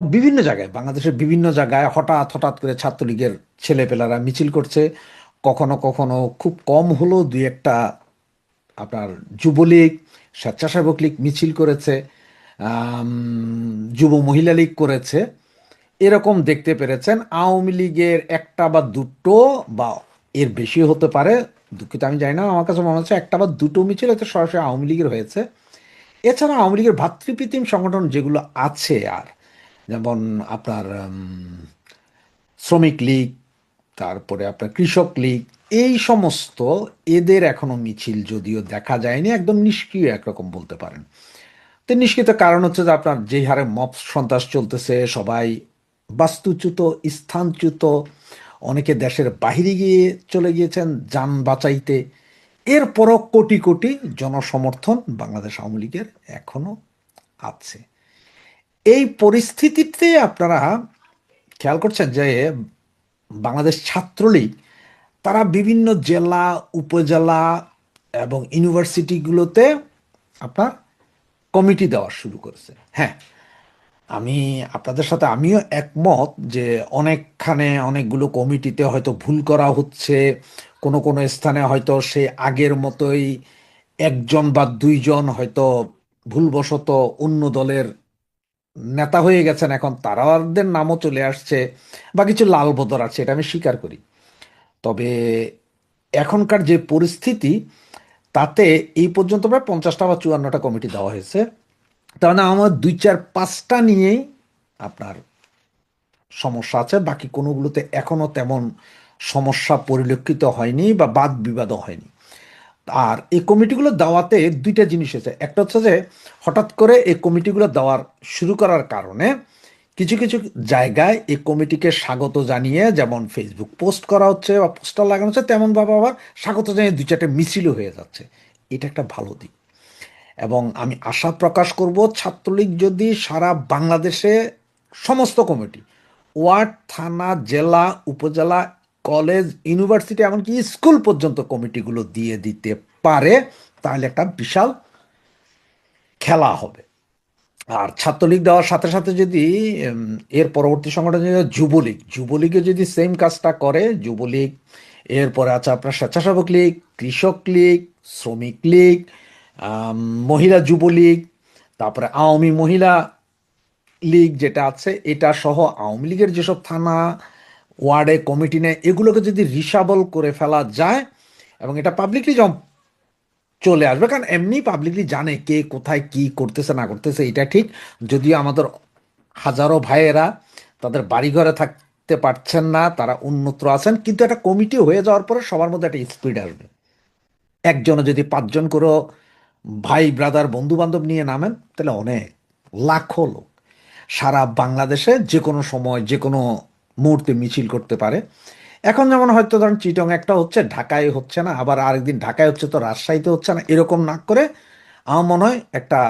বিভিন্ন জায়গায়, বাংলাদেশের বিভিন্ন জায়গায় হঠাৎ হঠাৎ করে ছাত্রলীগের ছেলেপেলারা মিছিল করছে। কখনো কখনো খুব কম হলেও দুই একটা আপনার যুবলীগ, স্বেচ্ছাসেবক লীগ মিছিল করেছে, আম, যুব মহিলা লীগ করেছে। এরকম দেখতে পেরেছেন। আওয়ামী লীগের একটা বা দুটো বা এর বেশি হতে পারে, দুঃখিত আমি জানি না, আমার কাছে মনে হচ্ছে একটা বা দুটো মিছিল হয়তো সরাসরি আওয়ামী লীগের হয়েছে। এছাড়া আওয়ামী লীগের ভাতৃপ্রতিম সংগঠন যেগুলো আছে আর, যেমন আপনার শ্রমিক লীগ, তারপরে আপনার কৃষক লীগ, এই সমস্ত, এদের এখনো মিছিল যদিও দেখা যায়নি, একদম নিষ্ক্রিয় একরকম বলতে পারেন। তো নিষ্ক্রিয়তার কারণ হচ্ছে যে আপনার যেই হারে মব সন্ত্রাস চলতেছে, সবাই বাস্তুচ্যুত, স্থানচ্যুত, অনেকে দেশের বাইরে গিয়ে চলে গিয়েছেন যান বাঁচাইতে। এরপরও কোটি কোটি জনসমর্থন বাংলাদেশ আওয়ামী লীগের এখনো আছে। এই পরিস্থিতিতে আপনারা খেয়াল করছেন যে বাংলাদেশ ছাত্রলীগ, তারা বিভিন্ন জেলা, উপজেলা এবং ইউনিভার্সিটিগুলোতে আপনার কমিটি দেওয়া শুরু করেছে। হ্যাঁ, আমি আপনাদের সাথে আমিও একমত যে অনেকখানে অনেকগুলো কমিটিতে হয়তো ভুল করা হচ্ছে। কোনো কোনো স্থানে হয়তো সে আগের মতোই একজন বা দুইজন হয়তো ভুলবশত অন্য দলের নেতা হয়ে গেছেন, এখন তারাদের নামও চলে আসছে, বা কিছু লাল বদর আছে, এটা আমি স্বীকার করি। তবে এখনকার যে পরিস্থিতি, তাতে এই পর্যন্ত প্রায় 50টা বা 54টা কমিটি দেওয়া হয়েছে। তার মানে আমার দুই চার পাঁচটা নিয়েই আপনার সমস্যা আছে, বাকি কোনোগুলোতে এখনো তেমন সমস্যা পরিলক্ষিত হয়নি বা বাদ বিবাদও হয়নি। আর এই কমিটিগুলো দেওয়াতে দুইটা জিনিস হয়েছে। একটা হচ্ছে যে হঠাৎ করে এই কমিটিগুলো দেওয়ার শুরু করার কারণে কিছু কিছু জায়গায় এই কমিটিকে স্বাগত জানিয়ে যেমন ফেসবুক পোস্ট করা হচ্ছে বা পোস্টার লাগানো হচ্ছে, তেমন ভাবে আবার স্বাগত জানিয়ে দুই চারটে মিছিলও হয়ে যাচ্ছে। এটা একটা ভালো দিক। এবং আমি আশা প্রকাশ করব, ছাত্রলীগ যদি সারা বাংলাদেশে সমস্ত কমিটি, ওয়ার্ড, থানা, জেলা, উপজেলা, কলেজ, ইউনিভার্সিটি, এমনকি স্কুল পর্যন্ত কমিটিগুলো দিয়ে দিতে পারে, তাহলে একটা বিশাল খেলা হবে। আর ছাত্রলীগ দেওয়ার সাথে সাথে যদি এর পরবর্তী সংগঠন যদি যুবলীগ, যুবলীগে যদি সেম কাজটা করে, যুবলীগ, এরপরে আছে আপনার স্বেচ্ছাসেবক লীগ, কৃষক লীগ, শ্রমিক লীগ, আম, মহিলা যুবলীগ, তারপরে আওয়ামী মহিলা লীগ যেটা আছে, এটা সহ আওয়ামী লীগের যেসব থানা, ওয়ার্ডে কমিটি নেয়, এগুলোকে যদি রিসাবল করে ফেলা যায়, এবং এটা পাবলিকলি চলে আসবে, কারণ এমনি পাবলিকলি জানে কে কোথায় কি করতেছে না করতেছে, এটা ঠিক। যদিও আমাদের হাজারো ভাইয়েরা তাদের বাড়িঘরে থাকতে পারছেন না, তারা অন্যত্র আছেন, কিন্তু একটা কমিটি হয়ে যাওয়ার পরে সবার মধ্যে একটা স্পিড আসবে। একজনে যদি 5জন করে ভাই ব্রাদার বন্ধু বান্ধব নিয়ে নামেন, তাহলে অনেক, লাখো লোক সারা বাংলাদেশে যে কোনো সময় যে কোনো মুহূর্তে মিছিল করতে পারে। এখন যেমন হয়তো ধরেন চিটং একটা হচ্ছে, ঢাকায় হচ্ছে না, আবার আরেকদিন ঢাকায় হচ্ছে তো রাজশাহীতে হচ্ছে না, এরকম না করে আমার মনে হয় একটা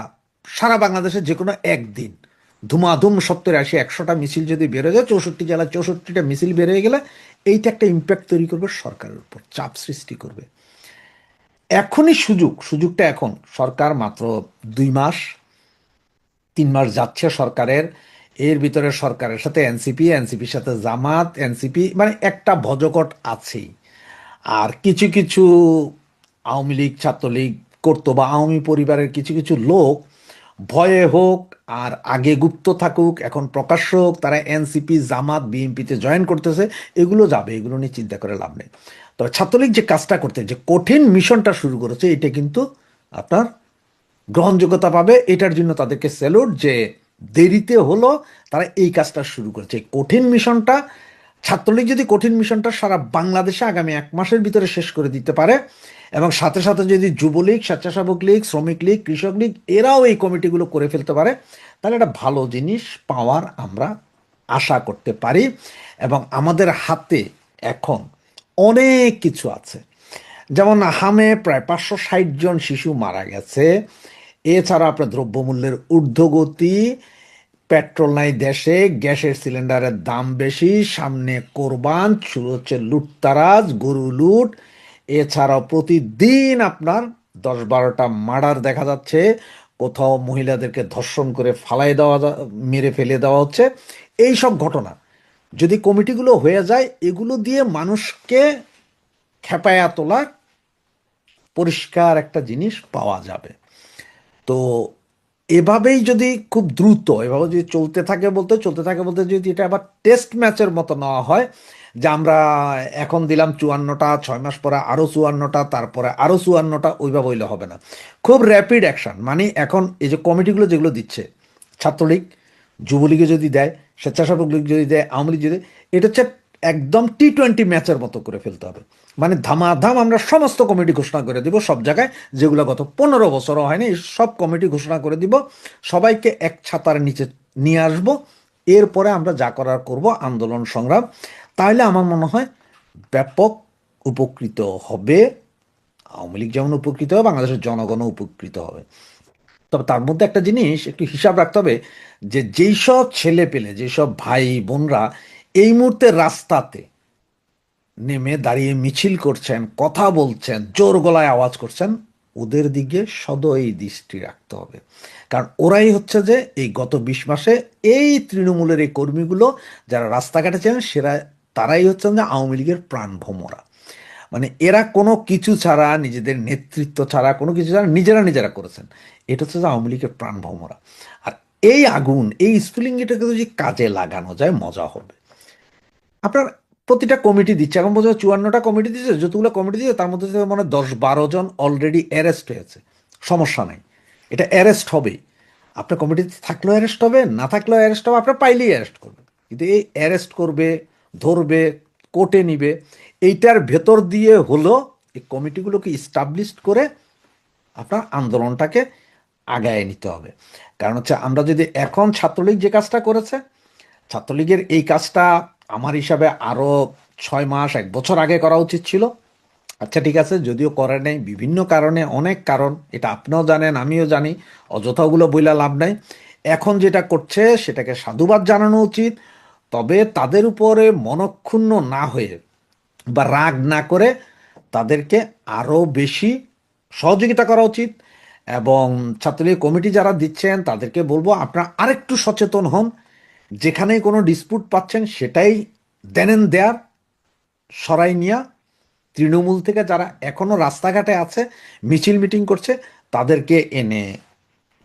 সারা বাংলাদেশে যে কোনো একদিন ধুমাধুম 70, 80, 100টা মিছিল যদি বেরোয় যায়, 64 জেলায় 64টা মিছিল বেরোয় গেলে, এইটা একটা ইম্প্যাক্ট তৈরি করবে, সরকারের উপর চাপ সৃষ্টি করবে। এখনই সুযোগটা এখন, সরকার মাত্র 2 মাস 3 মাস যাচ্ছে সরকারের, এর ভিতরে সরকারের সাথে এনসিপি, এনসিপির সাথে জামাত, এনসিপি মানে একটা ভজকট আছেই। আর কিছু কিছু আওয়ামী লীগ, ছাত্রলীগ করতো, বা আওয়ামী পরিবারের কিছু কিছু লোক ভয়ে হোক আর আগে গুপ্ত থাকুক, এখন প্রকাশ্য হোক, তারা এনসিপি, জামাত, বিএনপিতে জয়েন করতেছে। এগুলো যাবে, এগুলো নিয়ে চিন্তা করে লাভ নেই। তবে ছাত্রলীগ যে কাজটা করতে, যে কঠিন মিশনটা শুরু করেছে, এটা কিন্তু আপনার গ্রহণযোগ্যতা পাবে। এটার জন্য তাদেরকে স্যালুট, যে দেরিতে হলো তারা এই কাজটা শুরু করেছে, এই কঠিন মিশনটা। ছাত্রলীগ যদি কঠিন মিশনটা সারা বাংলাদেশে আগামী 1 মাসের ভিতরে শেষ করে দিতে পারে, এবং সাথে সাথে যদি যুবলীগ, স্বেচ্ছাসেবক লীগ, শ্রমিক লীগ, কৃষক লীগ এরাও এই কমিটিগুলো করে ফেলতে পারে, তাহলে একটা ভালো জিনিস পাওয়ার আমরা আশা করতে পারি। এবং আমাদের হাতে এখন অনেক কিছু আছে। যেমন হামে প্রায় 560 জন শিশু মারা গেছে। এছাড়া আপনার দ্রব্যমূল্যের ঊর্ধ্বগতি, পেট্রোল নাই দেশে, গ্যাসের সিলিন্ডারের দাম বেশি, সামনে কোরবান, শুরু হচ্ছে লুটতারাজ, গরু লুট। এছাড়াও প্রতিদিন আপনার 10-12টা মার্ডার দেখা যাচ্ছে। কোথাও মহিলাদেরকে ধর্ষণ করে ফালাই দেওয়া মেরে ফেলে দেওয়া হচ্ছে। এই সব ঘটনা যদি কমিটিগুলো হয়ে যায়, এগুলো দিয়ে মানুষকে খেপায়া তোলা পরিষ্কার একটা জিনিস পাওয়া যাবে। তো এভাবেই যদি খুব দ্রুত এভাবে যদি চলতে থাকে বলতে যদি এটা আবার টেস্ট ম্যাচের মতো নেওয়া হয়, যে আমরা এখন দিলাম 54টা, 6 মাস পরে আরও 54টা, তারপরে আরও 54টা, ওইভাবে হইলে হবে না। খুব র্যাপিড অ্যাকশন, মানে এখন এই যে কমিটিগুলো যেগুলো দিচ্ছে, ছাত্রলীগ, যুবলীগে যদি দেয়, স্বেচ্ছাসেবক লীগ যদি দেয়, আওয়ামী লীগ যদি দেয়, এটা হচ্ছে একদম T20 ম্যাচের মতো করে ফেলতে হবে। মানে ধামাধাম আমরা সমস্ত কমিটি ঘোষণা করে দিব সব জায়গায়, যেগুলো গত 15 বছরও হয়নি, এই সব কমিটি ঘোষণা করে দিব, সবাইকে এক ছাতার নিচে নিয়ে আসব। এরপরে আমরা যা করার করব, আন্দোলন সংগ্রাম। তাহলে আমার মনে হয় ব্যাপক উপকৃত হবে। আওয়ামী লীগ যেমন উপকৃত হবে, বাংলাদেশের জনগণও উপকৃত হবে। তবে তার মধ্যে একটা জিনিস একটু হিসাব রাখতে হবে, যে যেই সব ছেলে পেলে, যেসব ভাই বোনরা এই মুহূর্তে রাস্তাতে নেমে দাঁড়িয়ে মিছিল করছেন, কথা বলছেন, জোর গলায় আওয়াজ করছেন, ওদের দিকে সদয় দৃষ্টি রাখতে হবে। কারণ ওরাই হচ্ছে যে এই গত 20 মাসে এই তৃণমূলের এই কর্মীগুলো যারা রাস্তাঘাটে ছিলেন, তারাই হচ্ছেন যে আওয়ামী লীগের প্রাণভোমরা। মানে এরা কোনো কিছু ছাড়া, নিজেদের নেতৃত্ব ছাড়া, কোনো কিছু ছাড়া নিজেরা করেছেন। এটা হচ্ছে যে আওয়ামী লীগের প্রাণভোমরা। আর এই আগুন, এই স্ফুলিঙ্গটাকে যদি কাজে লাগানো যায়, মজা হবে। আপনার প্রতিটা কমিটি দিচ্ছে, এখন বোঝা 54টা কমিটি দিচ্ছে, যতগুলো কমিটি দিচ্ছে তার মধ্যে থেকে মনে হয় 10-12 জন অলরেডি অ্যারেস্ট হয়েছে। সমস্যা নাই, এটা অ্যারেস্ট হবেই। আপনার কমিটিতে থাকলেও অ্যারেস্ট হবে, না থাকলেও অ্যারেস্ট হবে, আপনার পাইলেই অ্যারেস্ট করবে। কিন্তু এই অ্যারেস্ট করবে, ধরবে, কোর্টে নিবে, এইটার ভেতর দিয়ে হলো এই কমিটিগুলোকে ইস্টাবলিশড করে আপনার আন্দোলনটাকে আগায় নিতে হবে। কারণ হচ্ছে আমরা যদি এখন ছাত্রলীগ যে কাজটা করেছে, ছাত্রলীগের এই কাজটা আমার হিসাবে আরও 6 মাস, 1 বছর আগে করা উচিত ছিল। আচ্ছা ঠিক আছে, যদিও করে নাই বিভিন্ন কারণে, অনেক কারণ, এটা আপনিও জানেন, আমিও জানি, অযথা ওগুলো বইলা লাভ নাই। এখন যেটা করছে সেটাকে সাধুবাদ জানানো উচিত। তবে তাদের উপরে মনক্ষুণ্ণ না হয়ে বা রাগ না করে তাদেরকে আরও বেশি সহযোগিতা করা উচিত। এবং ছাত্রলীগ কমিটি যারা দিচ্ছেন তাদেরকে বলবো, আপনারা আরেকটু সচেতন হন। যেখানেই কোনো ডিসপুট পাচ্ছেন সেটাই দেনেন দেয়ার সরাই নিয়া, তৃণমূল থেকে যারা এখনো রাস্তাঘাটে আছে, মিছিল মিটিং করছে, তাদেরকে এনে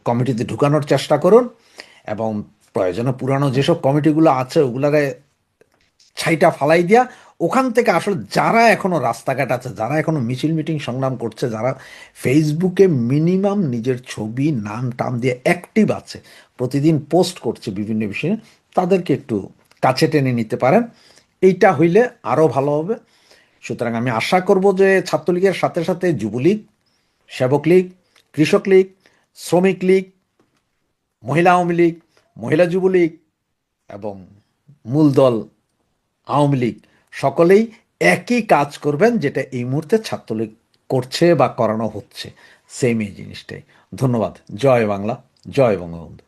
কমিটিতে ঢুকানোর চেষ্টা করুন। এবং প্রয়োজনে পুরানো যেসব কমিটিগুলো আছে ওগুলারে ছাইটা ফালাই দিয়া ওখান থেকে আসলে যারা এখনো রাস্তাঘাট আছে, যারা এখনো মিছিল মিটিং সংগ্রাম করছে, যারা ফেসবুকে মিনিমাম নিজের ছবি, নাম টাম দিয়ে অ্যাক্টিভ আছে, প্রতিদিন পোস্ট করছে বিভিন্ন বিষয়ে, তাদেরকে একটু কাছে টেনে নিতে পারেন। এইটা হইলে আরও ভালো হবে। সুতরাং আমি আশা করব যে ছাত্রলীগের সাথে সাথে যুবলীগ, সেবক লীগ, কৃষক লীগ, শ্রমিক লীগ, মহিলা আওয়ামী লীগ, মহিলা যুবলীগ এবং মূল দল আওয়ামী লীগ সকলেই একই কাজ করবেন, যেটা এই মুহূর্তে ছাত্রলীগ করছে বা করানো হচ্ছে, সেম এই জিনিসটাই। ধন্যবাদ। জয় বাংলা, জয় বঙ্গবন্ধু।